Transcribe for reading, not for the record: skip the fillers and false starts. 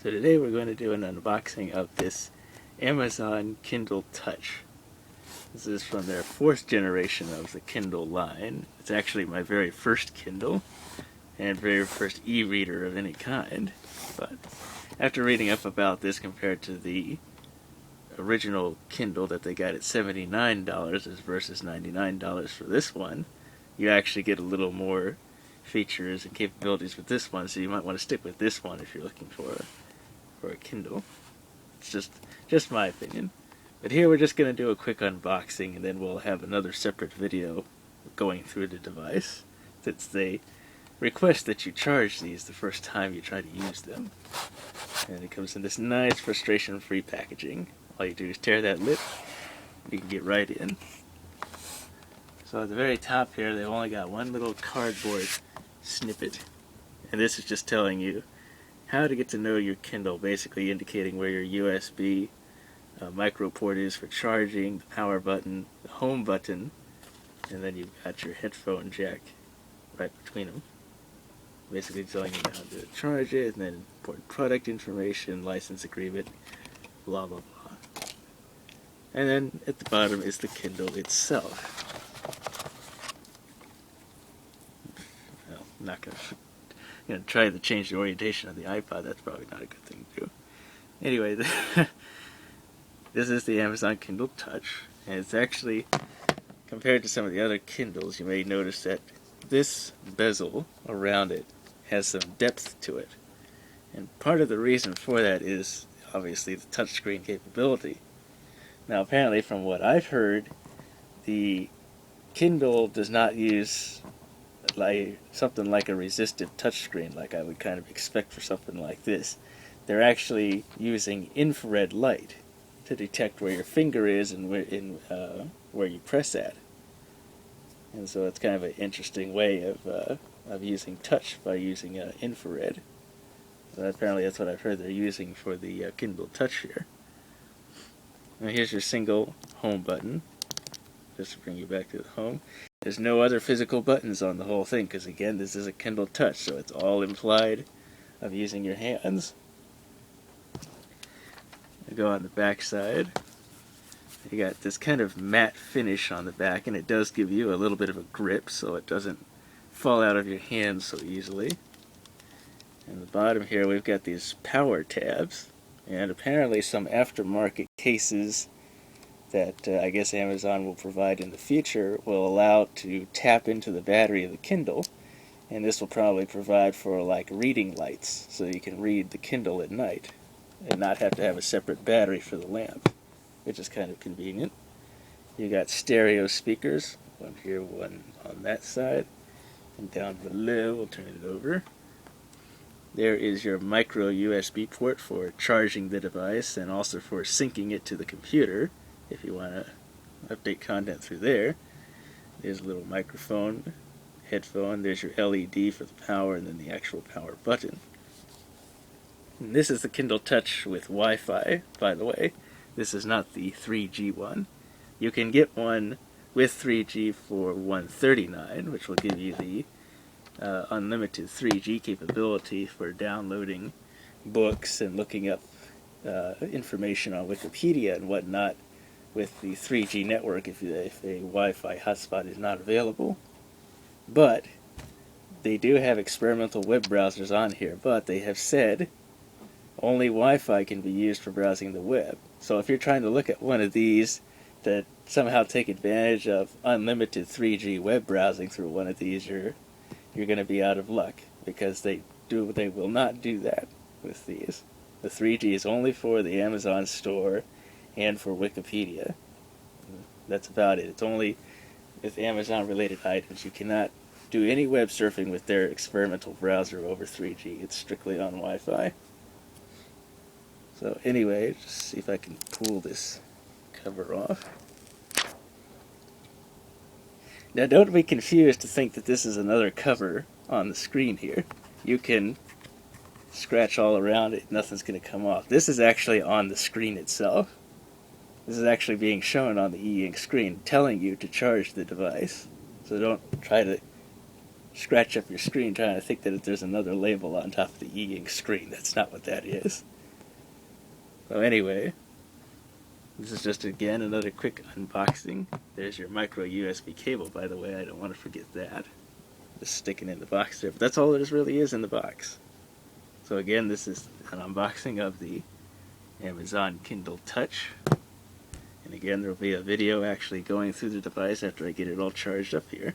So today we're going to do an unboxing of this Amazon Kindle Touch. This is from their 4th generation of the Kindle line. It's actually my very first Kindle and very first e-reader of any kind. But after reading up about this compared to the original Kindle that they got at $79 versus $99 for this one, you actually get a little more features and capabilities with this one, so you might want to stick with this one if you're looking for a Kindle. It's just my opinion. But here we're just going to do a quick unboxing, and then we'll have another separate video going through the device, since they request that you charge these the first time you try to use them. And it comes in this nice frustration-free packaging. All you do is tear that lip, you can get right in. So at the very top here, they've only got one little cardboard snippet, and this is just telling you how to get to know your Kindle, basically indicating where your USB micro port is for charging, the power button, the home button, and then you've got your headphone jack right between them. Basically telling you how to charge it, and then important product information, license agreement, blah blah blah. And then at the bottom is the Kindle itself. Well, I'm not going to try to change the orientation of the iPod. That's probably not a good thing to do. Anyway, this is the Amazon Kindle Touch, and it's actually, compared to some of the other Kindles, you may notice that this bezel around it has some depth to it. And part of the reason for that is obviously the touchscreen capability. Now apparently, from what I've heard, the Kindle does not use something like a resistive touchscreen like I would kind of expect for something like this. They're actually using infrared light to detect where your finger is and where you press at. And so it's kind of an interesting way of using touch by using infrared. So apparently that's what I've heard they're using for the Kindle Touch here. Now here's your single home button, just to bring you back to the home. There's no other physical buttons on the whole thing, because again, this is a Kindle Touch, so it's all implied of using your hands. I go on the back side. You got this kind of matte finish on the back, and it does give you a little bit of a grip, so it doesn't fall out of your hands so easily. And the bottom here, we've got these power tabs, and apparently some aftermarket cases that I guess Amazon will provide in the future will allow to tap into the battery of the Kindle, and this will probably provide for like reading lights, so you can read the Kindle at night and not have to have a separate battery for the lamp, which is kind of convenient. You got stereo speakers, one here, one on that side, and down below, we'll turn it over. There is your micro USB port for charging the device and also for syncing it to the computer if you want to update content through there. There's a little microphone, headphone, there's your LED for the power, and then the actual power button. And this is the Kindle Touch with Wi-Fi, by the way. This is not the 3G one. You can get one with 3G for $139, which will give you the unlimited 3G capability for downloading books and looking up information on Wikipedia and whatnot with the 3G network if a Wi-Fi hotspot is not available. But they do have experimental web browsers on here, but they have said only Wi-Fi can be used for browsing the web. So if you're trying to look at one of these that somehow take advantage of unlimited 3G web browsing through one of these, you're going to be out of luck, because they will not do that with these. The 3G is only for the Amazon store and for Wikipedia. That's about it. It's only with Amazon related items. You cannot do any web surfing with their experimental browser over 3G. It's strictly on Wi-Fi. So anyway, just see if I can pull this cover off. Now don't be confused to think that this is another cover on the screen here. You can scratch all around it, nothing's going to come off. This is actually on the screen itself. This is actually being shown on the e-ink screen, telling you to charge the device. So don't try to scratch up your screen trying to think that there's another label on top of the e-ink screen. That's not what that is. So anyway, this is just, again, another quick unboxing. There's your micro USB cable, by the way. I don't want to forget that. Just sticking in the box there. But that's all it really is in the box. So again, this is an unboxing of the Amazon Kindle Touch. And again, there will be a video actually going through the device after I get it all charged up here.